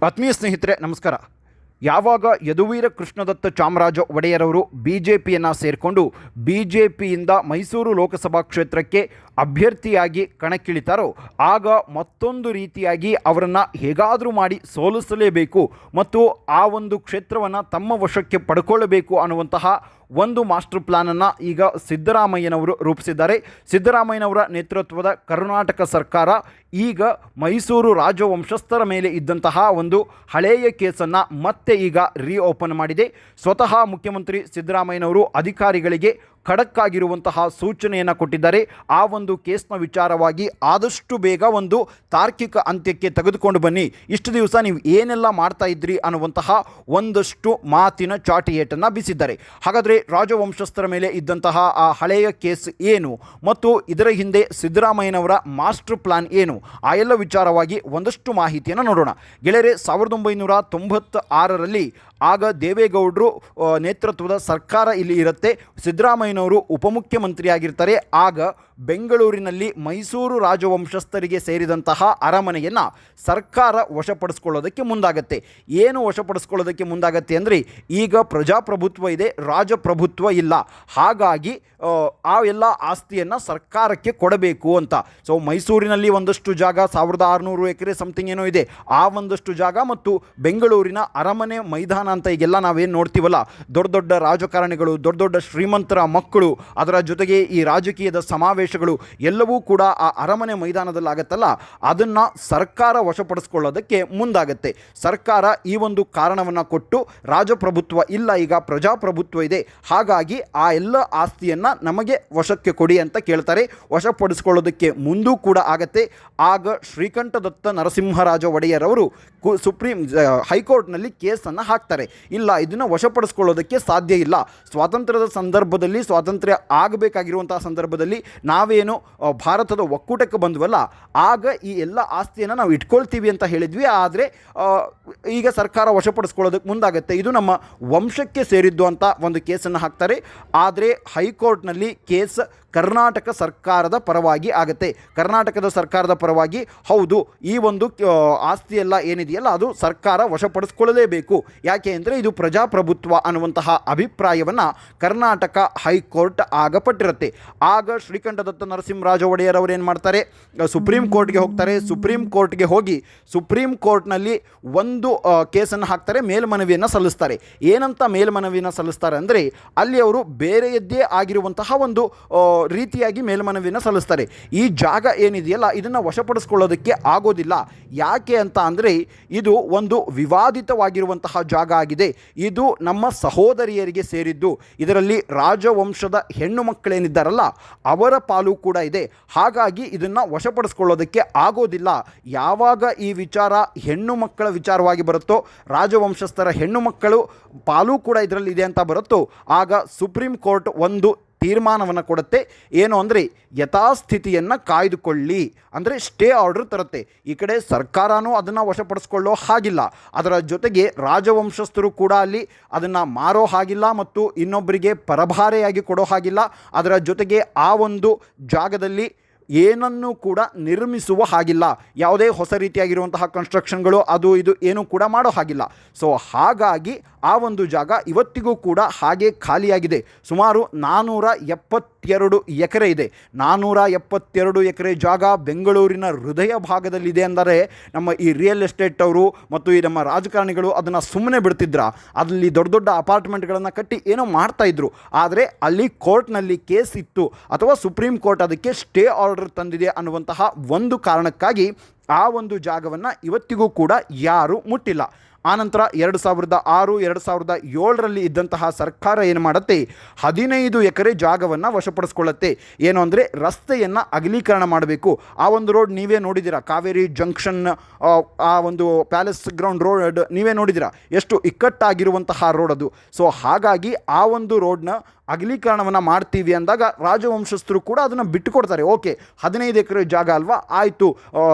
ಆತ್ಮೀಯ ಸ್ನೇಹಿತರೆ ನಮಸ್ಕಾರ. ಯಾವಾಗ ಯದುವೀರ ಕೃಷ್ಣದತ್ತ ಚಾಮರಾಜ ಒಡೆಯರವರು ಬಿ ಜೆ ಪಿಯನ್ನು ಸೇರಿಕೊಂಡು ಬಿ ಜೆ ಪಿಯಿಂದ ಮೈಸೂರು ಲೋಕಸಭಾ ಕ್ಷೇತ್ರಕ್ಕೆ ಅಭ್ಯರ್ಥಿಯಾಗಿ ಕಣಕ್ಕಿಳಿತಾರೋ ಆಗ ಮತ್ತೊಂದು ರೀತಿಯಾಗಿ ಅವರನ್ನು ಹೇಗಾದರೂ ಮಾಡಿ ಸೋಲಿಸಲೇಬೇಕು ಮತ್ತು ಆ ಒಂದು ಕ್ಷೇತ್ರವನ್ನು ತಮ್ಮ ವಶಕ್ಕೆ ಪಡ್ಕೊಳ್ಳಬೇಕು ಅನ್ನುವಂತಹ ಒಂದು ಮಾಸ್ಟರ್ ಪ್ಲಾನನ್ನು ಈಗ ಸಿದ್ದರಾಮಯ್ಯನವರು ರೂಪಿಸಿದ್ದಾರೆ. ಸಿದ್ದರಾಮಯ್ಯನವರ ನೇತೃತ್ವದ ಕರ್ನಾಟಕ ಸರ್ಕಾರ ಈಗ ಮೈಸೂರು ರಾಜವಂಶಸ್ಥರ ಮೇಲೆ ಇದ್ದಂತಹ ಒಂದು ಹಳೆಯ ಕೇಸನ್ನು ಮತ್ತೆ ಈಗ ರೀಓಪನ್ ಮಾಡಿದೆ. ಸ್ವತಃ ಮುಖ್ಯಮಂತ್ರಿ ಸಿದ್ದರಾಮಯ್ಯನವರು ಅಧಿಕಾರಿಗಳಿಗೆ ಖಡಕ್ ಆಗಿರುವಂತಹ ಸೂಚನೆಯನ್ನು ಕೊಟ್ಟಿದ್ದಾರೆ. ಆ ಒಂದು ಕೇಸ್ನ ವಿಚಾರವಾಗಿ ಆದಷ್ಟು ಬೇಗ ಒಂದು ತಾರ್ಕಿಕ ಅಂತ್ಯಕ್ಕೆ ತೆಗೆದುಕೊಂಡು ಬನ್ನಿ, ಇಷ್ಟು ದಿವಸ ನೀವು ಏನೆಲ್ಲ ಮಾಡ್ತಾ ಇದ್ರಿ ಅನ್ನುವಂತಹ ಒಂದಷ್ಟು ಮಾತಿನ ಚಾಟಿಯೇಟನ್ನು ಬೀಸಿದ್ದಾರೆ. ಹಾಗಾದರೆ ರಾಜವಂಶಸ್ಥರ ಮೇಲೆ ಇದ್ದಂತಹ ಆ ಹಳೆಯ ಕೇಸ್ ಏನು ಮತ್ತು ಇದರ ಹಿಂದೆ ಸಿದ್ದರಾಮಯ್ಯನವರ ಮಾಸ್ಟರ್ ಪ್ಲಾನ್ ಏನು, ಆ ಎಲ್ಲ ವಿಚಾರವಾಗಿ ಒಂದಷ್ಟು ಮಾಹಿತಿಯನ್ನು ನೋಡೋಣ. ಗೆಳೆಯರೆ, 1996ರಲ್ಲಿ ಆಗ ದೇವೇಗೌಡರು ನೇತೃತ್ವದ ಸರ್ಕಾರ ಇಲ್ಲಿ ಇರುತ್ತೆ. ಸಿದ್ದರಾಮಯ್ಯನವರು ಉಪಮುಖ್ಯಮಂತ್ರಿಯಾಗಿರ್ತಾರೆ. ಆಗ ಬೆಂಗಳೂರಿನಲ್ಲಿ ಮೈಸೂರು ರಾಜವಂಶಸ್ಥರಿಗೆ ಸೇರಿದಂತಹ ಅರಮನೆಯನ್ನು ಸರ್ಕಾರ ವಶಪಡಿಸ್ಕೊಳ್ಳೋದಕ್ಕೆ ಮುಂದಾಗತ್ತೆ. ಏನು ವಶಪಡಿಸ್ಕೊಳ್ಳೋದಕ್ಕೆ ಮುಂದಾಗತ್ತೆ ಅಂದರೆ, ಈಗ ಪ್ರಜಾಪ್ರಭುತ್ವ ಇದೆ, ರಾಜಪ್ರಭುತ್ವ ಇಲ್ಲ. ಹಾಗಾಗಿ ಆ ಎಲ್ಲ ಆಸ್ತಿಯನ್ನು ಸರ್ಕಾರಕ್ಕೆ ಕೊಡಬೇಕು ಅಂತ. ಸೊ ಮೈಸೂರಿನಲ್ಲಿ ಒಂದಷ್ಟು ಜಾಗ 1600 ಎಕರೆ ಸಮಥಿಂಗ್ ಏನೋ ಇದೆ, ಆ ಒಂದಷ್ಟು ಜಾಗ ಮತ್ತು ಬೆಂಗಳೂರಿನ ಅರಮನೆ ಮೈದಾನ ಅಂತ ಈಗೆಲ್ಲ ನಾವೇನು ನೋಡ್ತೀವಲ್ಲ, ದೊಡ್ಡ ದೊಡ್ಡ ರಾಜಕಾರಣಿಗಳು, ದೊಡ್ಡ ದೊಡ್ಡ ಶ್ರೀಮಂತರ ಮಕ್ಕಳು, ಅದರ ಜೊತೆಗೆ ಈ ರಾಜಕೀಯದ ಸಮಾವೇಶಗಳು ಎಲ್ಲವೂ ಕೂಡ ಆ ಅರಮನೆ ಮೈದಾನದಲ್ಲಾಗತ್ತಲ್ಲ, ಅದನ್ನು ಸರ್ಕಾರ ವಶಪಡಿಸ್ಕೊಳ್ಳೋದಕ್ಕೆ ಮುಂದಾಗತ್ತೆ. ಸರ್ಕಾರ ಈ ಒಂದು ಕಾರಣವನ್ನು ಕೊಟ್ಟು ರಾಜಪ್ರಭುತ್ವ ಇಲ್ಲ, ಈಗ ಪ್ರಜಾಪ್ರಭುತ್ವ ಇದೆ, ಹಾಗಾಗಿ ಆ ಎಲ್ಲ ಆಸ್ತಿಯನ್ನು ನಮಗೆ ವಶಕ್ಕೆ ಕೊಡಿ ಅಂತ ಕೇಳ್ತಾರೆ. ವಶಪಡಿಸ್ಕೊಳ್ಳೋದಕ್ಕೆ ಮುಂದೂ ಕೂಡ ಆಗತ್ತೆ. ಆಗ ಶ್ರೀಕಂಠದತ್ತ ನರಸಿಂಹರಾಜ ಒಡೆಯರವರು ಸುಪ್ರೀಂ ಹೈಕೋರ್ಟ್ನಲ್ಲಿ ಕೇಸನ್ನು ಹಾಕ್ತಾರೆ. ಇಲ್ಲ, ಇದನ್ನು ವಶಪಡಿಸ್ಕೊಳ್ಳೋದಕ್ಕೆ ಸಾಧ್ಯ ಇಲ್ಲ. ಸ್ವಾತಂತ್ರ್ಯದ ಸಂದರ್ಭದಲ್ಲಿ, ಸ್ವಾತಂತ್ರ್ಯ ಆಗಬೇಕಾಗಿರುವಂತಹ ಸಂದರ್ಭದಲ್ಲಿ ನಾವೇನು ಭಾರತದ ಒಕ್ಕೂಟಕ್ಕೆ ಬಂದ್ವಲ್ಲ, ಆಗ ಈ ಎಲ್ಲ ಆಸ್ತಿಯನ್ನು ನಾವು ಇಟ್ಕೊಳ್ತೀವಿ ಅಂತ ಹೇಳಿದ್ವಿ. ಆದರೆ ಈಗ ಸರ್ಕಾರ ವಶಪಡಿಸ್ಕೊಳ್ಳೋದಕ್ಕೆ ಮುಂದಾಗುತ್ತೆ. ಇದು ನಮ್ಮ ವಂಶಕ್ಕೆ ಸೇರಿದ್ದು ಅಂತ ಒಂದು ಕೇಸನ್ನು ಹಾಕ್ತಾರೆ. ಆದರೆ ಹೈಕೋರ್ಟ್ನಲ್ಲಿ ಕೇಸ್ ಕರ್ನಾಟಕ ಸರ್ಕಾರದ ಪರವಾಗಿ ಆಗುತ್ತೆ. ಕರ್ನಾಟಕದ ಸರ್ಕಾರದ ಪರವಾಗಿ ಹೌದು, ಈ ಒಂದು ಆಸ್ತಿಯೆಲ್ಲ ಏನಿದೆಯಲ್ಲ ಅದು ಸರ್ಕಾರ ವಶಪಡಿಸ್ಕೊಳ್ಳಲೇಬೇಕು. ಯಾಕೆ ಅಂದರೆ ಇದು ಪ್ರಜಾಪ್ರಭುತ್ವ ಅನ್ನುವಂತಹ ಅಭಿಪ್ರಾಯವನ್ನು ಕರ್ನಾಟಕ ಹೈಕೋರ್ಟ್ ಆಗ ಪಟ್ಟಿರುತ್ತೆ. ಆಗ ಶ್ರೀಕಂಠದತ್ತ ನರಸಿಂಹರಾಜ ಒಡೆಯರ್ ಅವರು ಏನು ಮಾಡ್ತಾರೆ, ಸುಪ್ರೀಂ ಕೋರ್ಟ್ಗೆ ಹೋಗ್ತಾರೆ. ಸುಪ್ರೀಂ ಕೋರ್ಟ್ಗೆ ಹೋಗಿ ಸುಪ್ರೀಂ ಕೋರ್ಟ್ನಲ್ಲಿ ಒಂದು ಕೇಸನ್ನು ಹಾಕ್ತಾರೆ, ಮೇಲ್ಮನವಿಯನ್ನು ಸಲ್ಲಿಸ್ತಾರೆ. ಏನಂತ ಮೇಲ್ಮನವಿಯನ್ನು ಸಲ್ಲಿಸ್ತಾರೆ ಅಂದರೆ, ಅಲ್ಲಿ ಅವರು ಬೇರೆಯದ್ದೇ ಆಗಿರುವಂತಹ ಒಂದು ರೀತಿಯಾಗಿ ಮೇಲ್ಮನವಿಯನ್ನು ಸಲ್ಲಿಸ್ತಾರೆ. ಈ ಜಾಗ ಏನಿದೆಯಲ್ಲ ಇದನ್ನು ವಶಪಡಿಸ್ಕೊಳ್ಳೋದಕ್ಕೆ ಆಗೋದಿಲ್ಲ. ಯಾಕೆ ಅಂತ ಅಂದರೆ, ಇದು ಒಂದು ವಿವಾದಿತವಾಗಿರುವಂತಹ ಜಾಗ ಆಗಿದೆ. ಇದು ನಮ್ಮ ಸಹೋದರಿಯರಿಗೆ ಸೇರಿದ್ದು. ಇದರಲ್ಲಿ ರಾಜವಂಶದ ಹೆಣ್ಣು ಮಕ್ಕಳೇನಿದ್ದಾರಲ್ಲ ಅವರ ಪಾಲು ಕೂಡ ಇದೆ. ಹಾಗಾಗಿ ಇದನ್ನು ವಶಪಡಿಸ್ಕೊಳ್ಳೋದಕ್ಕೆ ಆಗೋದಿಲ್ಲ. ಯಾವಾಗ ಈ ವಿಚಾರ ಹೆಣ್ಣು ಮಕ್ಕಳ ವಿಚಾರವಾಗಿ ಬರುತ್ತೋ, ರಾಜವಂಶಸ್ಥರ ಹೆಣ್ಣು ಮಕ್ಕಳು ಪಾಲು ಕೂಡ ಇದರಲ್ಲಿ ಇದೆ ಅಂತ ಬರುತ್ತೋ, ಆಗ ಸುಪ್ರೀಂ ಕೋರ್ಟ್ ಒಂದು ತೀರ್ಮಾನವನ್ನು ಕೊಡುತ್ತೆ. ಏನು ಅಂದರೆ, ಯಥಾಸ್ಥಿತಿಯನ್ನು ಕಾಯ್ದುಕೊಳ್ಳಿ ಅಂದರೆ ಸ್ಟೇ ಆರ್ಡರ್ ತರುತ್ತೆ. ಈ ಕಡೆ ಸರ್ಕಾರನೂ ಅದನ್ನು ವಶಪಡಿಸ್ಕೊಳ್ಳೋ ಹಾಗಿಲ್ಲ, ಅದರ ಜೊತೆಗೆ ರಾಜವಂಶಸ್ಥರು ಕೂಡ ಅಲ್ಲಿ ಅದನ್ನು ಮಾರೋ ಹಾಗಿಲ್ಲ ಮತ್ತು ಇನ್ನೊಬ್ಬರಿಗೆ ಪರಭಾರೆಯಾಗಿ ಕೊಡೋ ಹಾಗಿಲ್ಲ. ಅದರ ಜೊತೆಗೆ ಆ ಒಂದು ಜಾಗದಲ್ಲಿ ಏನನ್ನೂ ಕೂಡ ನಿರ್ಮಿಸುವ ಹಾಗಿಲ್ಲ. ಯಾವುದೇ ಹೊಸ ರೀತಿಯಾಗಿರುವಂತಹ ಕನ್ಸ್ಟ್ರಕ್ಷನ್ಗಳು ಅದು ಇದು ಏನೂ ಕೂಡ ಮಾಡೋ ಹಾಗಿಲ್ಲ. ಸೊ ಹಾಗಾಗಿ ಆ ಒಂದು ಜಾಗ ಇವತ್ತಿಗೂ ಕೂಡ ಹಾಗೆ ಖಾಲಿಯಾಗಿದೆ. ಸುಮಾರು 472 ಎಕರೆ ಇದೆ. 472 ಎಕರೆ ಜಾಗ ಬೆಂಗಳೂರಿನ ಹೃದಯ ಭಾಗದಲ್ಲಿದೆ ಅಂದರೆ ನಮ್ಮ ಈ ರಿಯಲ್ ಎಸ್ಟೇಟ್ ಅವರು ಮತ್ತು ಈ ನಮ್ಮ ರಾಜಕಾರಣಿಗಳು ಅದನ್ನು ಸುಮ್ಮನೆ ಬಿಡ್ತಿದ್ರ? ಅಲ್ಲಿ ದೊಡ್ಡ ದೊಡ್ಡ ಅಪಾರ್ಟ್ಮೆಂಟ್ಗಳನ್ನು ಕಟ್ಟಿ ಏನೋ ಮಾಡ್ತಾಯಿದ್ರು. ಆದರೆ ಅಲ್ಲಿ ಕೋರ್ಟ್ನಲ್ಲಿ ಕೇಸ್ ಇತ್ತು ಅಥವಾ ಸುಪ್ರೀಂ ಕೋರ್ಟ್ ಅದಕ್ಕೆ ಸ್ಟೇ ಆರ್ಡರ್ ತಂದಿದೆ ಅನ್ನುವಂತಹ ಒಂದು ಕಾರಣಕ್ಕಾಗಿ ಆ ಒಂದು ಜಾಗವನ್ನು ಇವತ್ತಿಗೂ ಕೂಡ ಯಾರೂ ಮುಟ್ಟಿಲ್ಲ. ಆನಂತರ 2006, 2007ರಲ್ಲಿ ಇದ್ದಂತಹ ಸರ್ಕಾರ ಏನು ಮಾಡುತ್ತೆ, 15 ಎಕರೆ ಜಾಗವನ್ನು ವಶಪಡಿಸ್ಕೊಳ್ಳುತ್ತೆ. ಏನು ಅಂದರೆ, ರಸ್ತೆಯನ್ನು ಅಗಲೀಕರಣ ಮಾಡಬೇಕು. ಆ ಒಂದು ರೋಡ್ ನೀವೇ ನೋಡಿದ್ದೀರಾ, ಕಾವೇರಿ ಜಂಕ್ಷನ್, ಆ ಒಂದು ಪ್ಯಾಲೇಸ್ ಗ್ರೌಂಡ್ ರೋಡ್ ನೀವೇ ನೋಡಿದ್ದೀರಾ, ಎಷ್ಟು ಇಕ್ಕಟ್ಟಾಗಿರುವಂತಹ ರೋಡ್ ಅದು. ಸೊ ಹಾಗಾಗಿ ಆ ಒಂದು ರೋಡ್ನ ಅಗಲೀಕರಣವನ್ನು ಮಾಡ್ತೀವಿ ಅಂದಾಗ ರಾಜವಂಶಸ್ಥರು ಕೂಡ ಅದನ್ನು ಬಿಟ್ಟು ಕೊಡ್ತಾರೆ. ಓಕೆ, 15 ಎಕರೆ ಜಾಗ ಅಲ್ವಾ, ಆಯಿತು,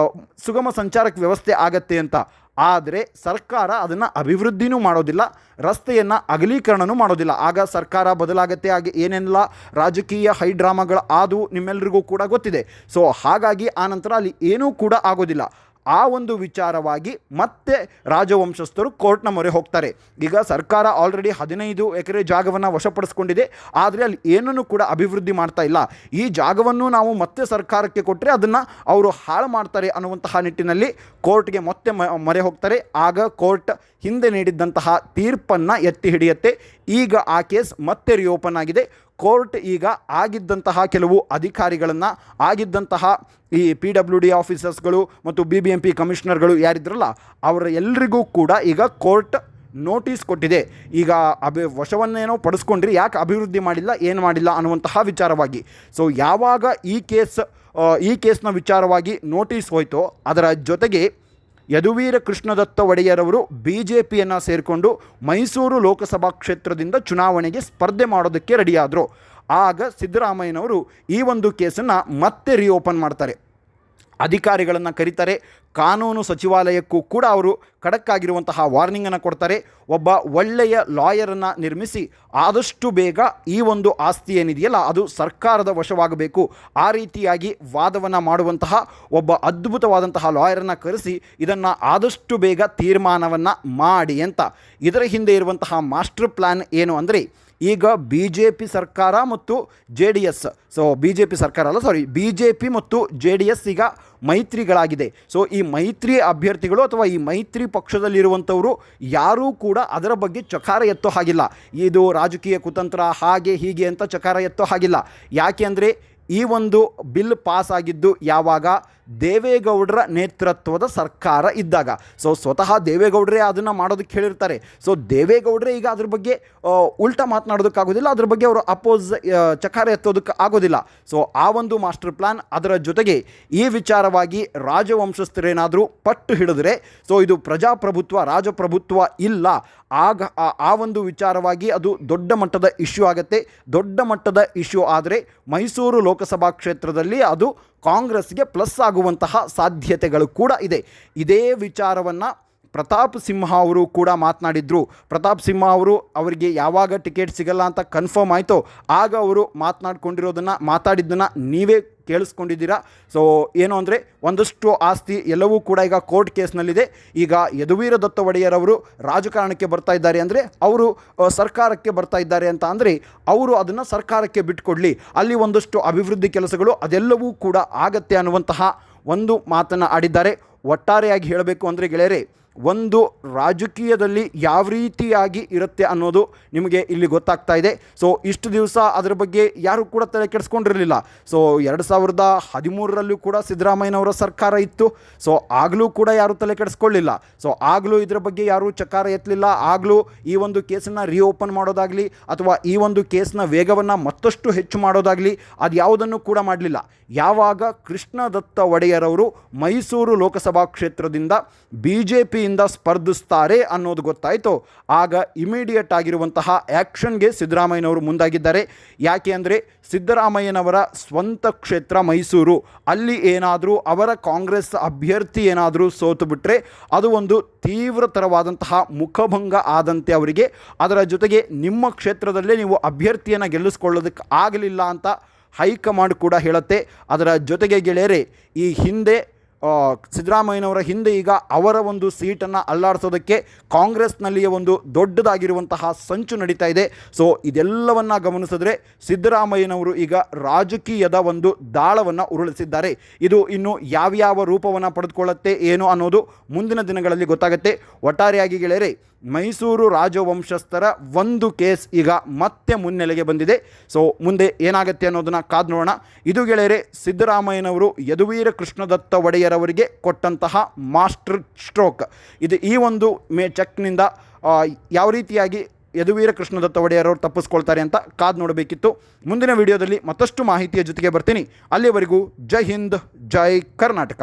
ಸುಗಮ ಸಂಚಾರಕ್ಕೆ ವ್ಯವಸ್ಥೆ ಆಗತ್ತೆ ಅಂತ. ಆದರೆ ಸರ್ಕಾರ ಅದನ್ನು ಅಭಿವೃದ್ಧಿನೂ ಮಾಡೋದಿಲ್ಲ, ರಸ್ತೆಯನ್ನು ಅಗಲೀಕರಣನೂ ಮಾಡೋದಿಲ್ಲ. ಆಗ ಸರ್ಕಾರ ಬದಲಾಗತ್ತೆ. ಹಾಗೆ ಏನೆಲ್ಲ ರಾಜಕೀಯ ಹೈಡ್ರಾಮಾಗಳು ಆದವು ನಿಮ್ಮೆಲ್ಲರಿಗೂ ಕೂಡ ಗೊತ್ತಿದೆ. ಸೊ ಹಾಗಾಗಿ ಆ ನಂತರ ಅಲ್ಲಿ ಏನೂ ಕೂಡ ಆಗೋದಿಲ್ಲ. ಆ ಒಂದು ವಿಚಾರವಾಗಿ ಮತ್ತೆ ರಾಜವಂಶಸ್ಥರು ಕೋರ್ಟ್ನ ಮೊರೆ ಹೋಗ್ತಾರೆ. ಈಗ ಸರ್ಕಾರ ಆಲ್ರೆಡಿ 15 ಎಕರೆ ಜಾಗವನ್ನು ವಶಪಡಿಸ್ಕೊಂಡಿದೆ, ಆದರೆ ಅಲ್ಲಿ ಏನನ್ನು ಕೂಡ ಅಭಿವೃದ್ಧಿ ಮಾಡ್ತಾ ಇಲ್ಲ. ಈ ಜಾಗವನ್ನು ನಾವು ಮತ್ತೆ ಸರ್ಕಾರಕ್ಕೆ ಕೊಟ್ಟರೆ ಅದನ್ನು ಅವರು ಹಾಳು ಮಾಡ್ತಾರೆ ಅನ್ನುವಂತಹ ನಿಟ್ಟಿನಲ್ಲಿ ಕೋರ್ಟ್ಗೆ ಮತ್ತೆ ಮೊರೆ ಹೋಗ್ತಾರೆ. ಆಗ ಕೋರ್ಟ್ ಹಿಂದೆ ನೀಡಿದ್ದಂತಹ ತೀರ್ಪನ್ನು ಎತ್ತಿ ಹಿಡಿಯುತ್ತೆ. ಈಗ ಆ ಕೇಸ್ ಮತ್ತೆ ರಿಓಪನ್ ಆಗಿದೆ. ಕೋರ್ಟ್ ಈಗ ಆಗಿದ್ದಂತಹ ಕೆಲವು ಅಧಿಕಾರಿಗಳನ್ನು, ಆಗಿದ್ದಂತಹ ಈ PWD ಆಫೀಸರ್ಸ್ಗಳು ಮತ್ತು BBMP ಕಮಿಷನರ್ಗಳು ಯಾರಿದ್ರಲ್ಲ ಅವರ ಎಲ್ರಿಗೂ ಕೂಡ ಈಗ ಕೋರ್ಟ್ ನೋಟಿಸ್ ಕೊಟ್ಟಿದೆ. ಈಗ ವಶವನ್ನೇನೋ ಪಡಿಸ್ಕೊಂಡ್ರಿ, ಯಾಕೆ ಅಭಿವೃದ್ಧಿ ಮಾಡಿಲ್ಲ, ಏನು ಮಾಡಿಲ್ಲ ಅನ್ನುವಂತಹ ವಿಚಾರವಾಗಿ. ಸೊ ಯಾವಾಗ ಈ ಕೇಸ್ನ ವಿಚಾರವಾಗಿ ನೋಟಿಸ್ ಹೋಯಿತೋ ಅದರ ಜೊತೆಗೆ ಯದುವೀರ ಕೃಷ್ಣದತ್ತ ಒಡೆಯರವರು BJPಯನ್ನು ಸೇರಿಕೊಂಡು ಮೈಸೂರು ಲೋಕಸಭಾ ಕ್ಷೇತ್ರದಿಂದ ಚುನಾವಣೆಗೆ ಸ್ಪರ್ಧೆ ಮಾಡೋದಕ್ಕೆ ರೆಡಿಯಾದರು. ಆಗ ಸಿದ್ದರಾಮಯ್ಯನವರು ಈ ಒಂದು ಕೇಸನ್ನು ಮತ್ತೆ ರಿಓಪನ್ ಮಾಡ್ತಾರೆ. ಅಧಿಕಾರಿಗಳನ್ನು ಕರೀತಾರೆ. ಕಾನೂನು ಸಚಿವಾಲಯಕ್ಕೂ ಕೂಡ ಅವರು ಖಡಕ್ಕಾಗಿರುವಂತಹ ವಾರ್ನಿಂಗನ್ನು ಕೊಡ್ತಾರೆ. ಒಬ್ಬ ಒಳ್ಳೆಯ ಲಾಯರನ್ನು ನಿರ್ಮಿಸಿ ಆದಷ್ಟು ಬೇಗ ಈ ಒಂದು ಆಸ್ತಿ ಏನಿದೆಯಲ್ಲ ಅದು ಸರ್ಕಾರದ ವಶವಾಗಬೇಕು, ಆ ರೀತಿಯಾಗಿ ವಾದವನ್ನು ಮಾಡುವಂತಹ ಒಬ್ಬ ಅದ್ಭುತವಾದಂತಹ ಲಾಯರನ್ನು ಕರೆಸಿ ಇದನ್ನು ಆದಷ್ಟು ಬೇಗ ತೀರ್ಮಾನವನ್ನು ಮಾಡಿ ಅಂತ. ಇದರ ಹಿಂದೆ ಇರುವಂತಹ ಮಾಸ್ಟರ್ ಪ್ಲ್ಯಾನ್ ಏನು ಅಂದರೆ, ಈಗ BJP ಸರ್ಕಾರ ಮತ್ತು JDS, BJP ಮತ್ತು JDS ಈಗ ಮೈತ್ರಿಗಳಾಗಿದೆ. ಸೊ ಈ ಮೈತ್ರಿ ಅಭ್ಯರ್ಥಿಗಳು ಅಥವಾ ಈ ಮೈತ್ರಿ ಪಕ್ಷದಲ್ಲಿರುವಂಥವರು ಯಾರೂ ಕೂಡ ಅದರ ಬಗ್ಗೆ ಚಕಾರ ಎತ್ತೋ ಹಾಗಿಲ್ಲ. ಇದು ರಾಜಕೀಯ ಕುತಂತ್ರ ಹಾಗೆ ಹೀಗೆ ಅಂತ ಚಕಾರ ಎತ್ತೋ ಹಾಗಿಲ್ಲ. ಯಾಕೆ ಅಂದರೆ ಈ ಒಂದು ಬಿಲ್ ಪಾಸ್ ಆಗಿದ್ದು ಯಾವಾಗ ದೇವೇಗೌಡರ ನೇತೃತ್ವದ ಸರ್ಕಾರ ಇದ್ದಾಗ. ಸೊ ಸ್ವತಃ ದೇವೇಗೌಡರೇ ಅದನ್ನು ಮಾಡೋದಕ್ಕೆ ಹೇಳಿರ್ತಾರೆ. ಸೊ ದೇವೇಗೌಡರೇ ಈಗ ಅದ್ರ ಬಗ್ಗೆ ಉಲ್ಟಾ ಮಾತನಾಡೋದಕ್ಕಾಗೋದಿಲ್ಲ, ಅದ್ರ ಬಗ್ಗೆ ಅವರು ಚಕಾರ ಎತ್ತೋದಕ್ಕೆ ಆಗೋದಿಲ್ಲ. ಸೊ ಆ ಒಂದು ಮಾಸ್ಟರ್ ಪ್ಲ್ಯಾನ್, ಅದರ ಜೊತೆಗೆ ಈ ವಿಚಾರವಾಗಿ ರಾಜವಂಶಸ್ಥರೇನಾದರೂ ಪಟ್ಟು ಹಿಡಿದ್ರೆ ಸೊ ಇದು ಪ್ರಜಾಪ್ರಭುತ್ವ ರಾಜಪ್ರಭುತ್ವ ಇಲ್ಲ, ಆಗ ಆ ಒಂದು ವಿಚಾರವಾಗಿ ಅದು ದೊಡ್ಡ ಮಟ್ಟದ ಇಶ್ಯೂ ಆಗುತ್ತೆ. ದೊಡ್ಡ ಮಟ್ಟದ ಇಶ್ಯೂ ಆದರೆ ಮೈಸೂರು ಲೋಕಸಭಾ ಕ್ಷೇತ್ರದಲ್ಲಿ ಅದು ಕಾಂಗ್ರೆಸ್ಗೆ ಪ್ಲಸ್ ಆಗುವಂತಹ ಸಾಧ್ಯತೆಗಳು ಕೂಡ ಇದೆ. ಇದೇ ವಿಚಾರವನ್ನು ಪ್ರತಾಪ್ ಸಿಂಹ ಅವರು ಕೂಡ ಮಾತನಾಡಿದರು. ಪ್ರತಾಪ್ ಸಿಂಹ ಅವರಿಗೆ ಯಾವಾಗ ಟಿಕೆಟ್ ಸಿಗಲ್ಲ ಅಂತ ಕನ್ಫರ್ಮ್ ಆಯಿತೋ ಆಗ ಅವರು ಮಾತಾಡಿದ್ದನ್ನು ನೀವೇ ಕೇಳಿಸ್ಕೊಂಡಿದ್ದೀರಾ. ಸೊ ಏನು ಅಂದರೆ ಒಂದಷ್ಟು ಆಸ್ತಿ ಎಲ್ಲವೂ ಕೂಡ ಈಗ ಕೋರ್ಟ್ ಕೇಸ್ನಲ್ಲಿದೆ. ಈಗ ಯದುವೀರ ದತ್ತ ಒಡೆಯರವರು ರಾಜಕಾರಣಕ್ಕೆ ಬರ್ತಾ ಇದ್ದಾರೆ ಅಂದರೆ ಅವರು ಸರ್ಕಾರಕ್ಕೆ ಬರ್ತಾ ಇದ್ದಾರೆ ಅಂತ ಅಂದರೆ ಅವರು ಅದನ್ನು ಸರ್ಕಾರಕ್ಕೆ ಬಿಟ್ಟುಕೊಡಲಿ, ಅಲ್ಲಿ ಒಂದಷ್ಟು ಅಭಿವೃದ್ಧಿ ಕೆಲಸಗಳು ಅದೆಲ್ಲವೂ ಕೂಡ ಆಗತ್ತೆ ಅನ್ನುವಂತಹ ಒಂದು ಮಾತನ್ನು ಆಡಿದ್ದಾರೆ. ಒಟ್ಟಾರೆಯಾಗಿ ಹೇಳಬೇಕು ಅಂದರೆ ಗೆಳೆಯರೇ, ಒಂದು ರಾಜಕೀಯದಲ್ಲಿ ಯಾವ ರೀತಿಯಾಗಿ ಇರುತ್ತೆ ಅನ್ನೋದು ನಿಮಗೆ ಇಲ್ಲಿ ಗೊತ್ತಾಗ್ತಾ ಇದೆ. ಸೊ ಇಷ್ಟು ದಿವಸ ಅದರ ಬಗ್ಗೆ ಯಾರೂ ಕೂಡ ತಲೆ ಕೆಡಿಸ್ಕೊಂಡಿರಲಿಲ್ಲ. ಸೊ 2013ರಲ್ಲೂ ಕೂಡ ಸಿದ್ದರಾಮಯ್ಯನವರ ಸರ್ಕಾರ ಇತ್ತು. ಸೊ ಆಗಲೂ ಕೂಡ ಯಾರೂ ತಲೆ ಕೆಡಿಸ್ಕೊಳ್ಳಿಲ್ಲ. ಸೊ ಆಗಲೂ ಇದರ ಬಗ್ಗೆ ಯಾರೂ ಚಕಾರ ಎತ್ತಲಿಲ್ಲ. ಆಗಲೂ ಈ ಒಂದು ಕೇಸನ್ನು ರಿಓಪನ್ ಮಾಡೋದಾಗಲಿ ಅಥವಾ ಈ ಒಂದು ಕೇಸ್ನ ವೇಗವನ್ನು ಮತ್ತಷ್ಟು ಹೆಚ್ಚು ಮಾಡೋದಾಗಲಿ ಅದು ಯಾವುದನ್ನು ಕೂಡ ಮಾಡಲಿಲ್ಲ. ಯಾವಾಗ ಕೃಷ್ಣದತ್ತ ಒಡೆಯರವರು ಮೈಸೂರು ಲೋಕಸಭಾ ಕ್ಷೇತ್ರದಿಂದ BJPಯಿಂದ ಸ್ಪರ್ಧಿಸ್ತಾರೆ ಅನ್ನೋದು ಗೊತ್ತಾಯಿತು, ಆಗ ಇಮಿಡಿಯೇಟ್ ಆಗಿರುವಂತಹ ಆ್ಯಕ್ಷನ್ಗೆ ಸಿದ್ದರಾಮಯ್ಯನವರು ಮುಂದಾಗಿದ್ದಾರೆ. ಯಾಕೆ ಅಂದರೆ ಸಿದ್ದರಾಮಯ್ಯನವರ ಸ್ವಂತ ಕ್ಷೇತ್ರ ಮೈಸೂರು, ಅಲ್ಲಿ ಏನಾದರೂ ಅವರ ಕಾಂಗ್ರೆಸ್ ಅಭ್ಯರ್ಥಿ ಏನಾದರೂ ಸೋತು ಬಿಟ್ಟರೆ ಅದು ಒಂದು ತೀವ್ರತರವಾದಂತಹ ಮುಖಭಂಗ ಆದಂತೆ ಅವರಿಗೆ. ಅದರ ಜೊತೆಗೆ ನಿಮ್ಮ ಕ್ಷೇತ್ರದಲ್ಲೇ ನೀವು ಅಭ್ಯರ್ಥಿಯನ್ನು ಗೆಲ್ಲಿಸ್ಕೊಳ್ಳೋದಕ್ಕೆ ಆಗಲಿಲ್ಲ ಅಂತ ಹೈಕಮಾಂಡ್ ಕೂಡ ಹೇಳುತ್ತೆ. ಅದರ ಜೊತೆಗೆ ಗೆಳೆಯರೇ, ಈ ಹಿಂದೆ ಸಿದ್ದರಾಮಯ್ಯನವರ ಹಿಂದೆ ಈಗ ಅವರ ಒಂದು ಸೀಟನ್ನು ಅಲ್ಲಾಡಿಸೋದಕ್ಕೆ ಕಾಂಗ್ರೆಸ್ನಲ್ಲಿಯೇ ಒಂದು ದೊಡ್ಡದಾಗಿರುವಂತಹ ಸಂಚು ನಡೀತಾ ಇದೆ. ಸೊ ಇದೆಲ್ಲವನ್ನು ಗಮನಿಸಿದ್ರೆ ಸಿದ್ದರಾಮಯ್ಯನವರು ಈಗ ರಾಜಕೀಯದ ಒಂದು ದಾಳವನ್ನು ಉರುಳಿಸಿದ್ದಾರೆ. ಇದು ಇನ್ನು ಯಾವ್ಯಾವ ರೂಪವನ್ನು ಪಡೆದುಕೊಳ್ಳುತ್ತೆ ಏನು ಅನ್ನೋದು ಮುಂದಿನ ದಿನಗಳಲ್ಲಿ ಗೊತ್ತಾಗುತ್ತೆ. ಒಟ್ಟಾರೆಯಾಗಿ ಗೆಳೆಯರೇ, ಮೈಸೂರು ರಾಜವಂಶಸ್ಥರ ಒಂದು ಕೇಸ್ ಈಗ ಮತ್ತೆ ಮುನ್ನೆಲೆಗೆ ಬಂದಿದೆ. ಸೊ ಮುಂದೆ ಏನಾಗುತ್ತೆ ಅನ್ನೋದನ್ನು ಕಾದು ನೋಡೋಣ. ಇದು ಗೆಳೆಯರೇ ಸಿದ್ದರಾಮಯ್ಯನವರು ಯದುವೀರ ಕೃಷ್ಣದತ್ತ ಒಡೆಯರವರಿಗೆ ಕೊಟ್ಟಂತಹ ಮಾಸ್ಟರ್ ಸ್ಟ್ರೋಕ್. ಇದು ಈ ಒಂದು ಚೆಕ್ನಿಂದ ಯಾವ ರೀತಿಯಾಗಿ ಯದುವೀರ ಕೃಷ್ಣದತ್ತ ಒಡೆಯರವರು ತಪ್ಪಿಸ್ಕೊಳ್ತಾರೆ ಅಂತ ಕಾದು ನೋಡಬೇಕಿತ್ತು. ಮುಂದಿನ ವಿಡಿಯೋದಲ್ಲಿ ಮತ್ತಷ್ಟು ಮಾಹಿತಿಯ ಜೊತೆಗೆ ಬರ್ತೀನಿ. ಅಲ್ಲಿವರೆಗೂ ಜೈ ಹಿಂದ್, ಜೈ ಕರ್ನಾಟಕ.